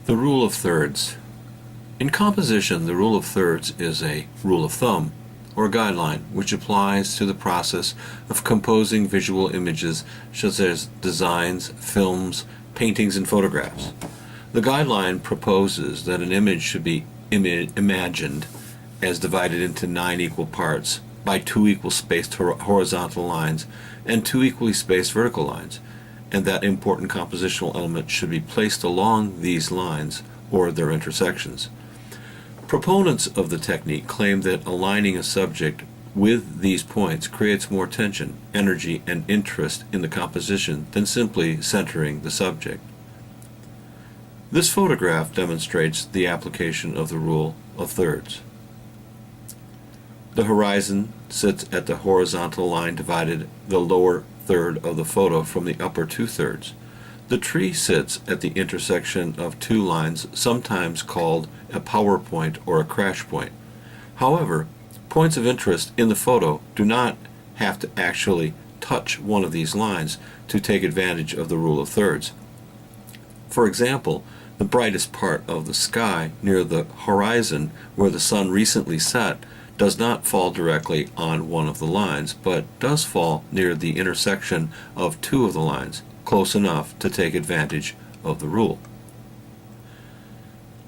The rule of thirds. In composition, the rule of thirds is a rule of thumb, or guideline, which applies to the process of composing visual images such as designs, films, paintings, and photographs. The guideline proposes that an image should be imagined as divided into 9 equal parts by 2 equal spaced horizontal lines and 2 equally spaced vertical lines, and that important compositional elements should be placed along these lines or their intersections. Proponents of the technique claim that aligning a subject with these points creates more tension, energy, and interest in the composition than simply centering the subject. This photograph demonstrates the application of the rule of thirds. The horizon sits at the horizontal line divided the lower third of the photo from the upper 2/3. The tree sits at the intersection of 2 lines, sometimes called a power point or a crash point. However, points of interest in the photo do not have to actually touch one of these lines to take advantage of the rule of thirds. For example, the brightest part of the sky near the horizon where the sun recently set does not fall directly on one of the lines, but does fall near the intersection of 2 of the lines, close enough to take advantage of the rule.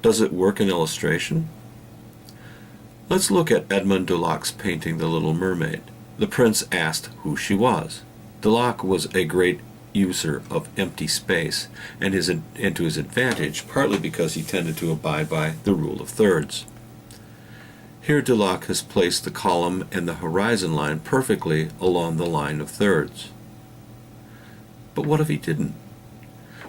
Does it work in illustration? Let's look at Edmond Dulac's painting The Little Mermaid. The prince asked who she was. Dulac was a great user of empty space, and to his advantage, partly because he tended to abide by the rule of thirds. Here Dulac has placed the column and the horizon line perfectly along the line of thirds. But what if he didn't?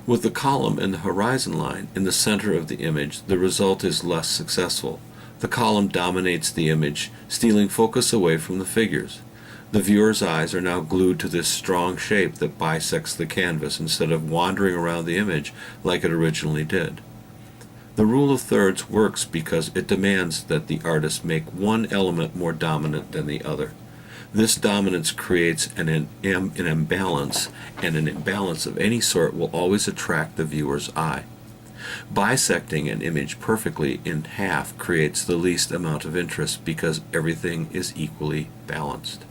With the column and the horizon line in the center of the image, the result is less successful. The column dominates the image, stealing focus away from the figures. The viewer's eyes are now glued to this strong shape that bisects the canvas instead of wandering around the image like it originally did. The rule of thirds works because it demands that the artist make one element more dominant than the other. This dominance creates an imbalance, and an imbalance of any sort will always attract the viewer's eye. Bisecting an image perfectly in half creates the least amount of interest because everything is equally balanced.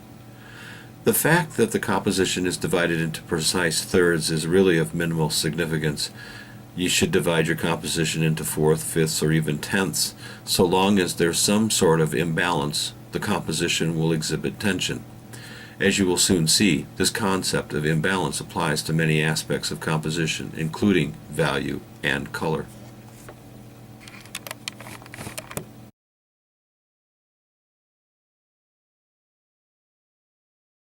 The fact that the composition is divided into precise thirds is really of minimal significance. You should divide your composition into 4th, 5ths, or even 10ths. So long as there's some sort of imbalance, the composition will exhibit tension. As you will soon see, this concept of imbalance applies to many aspects of composition, including value and color.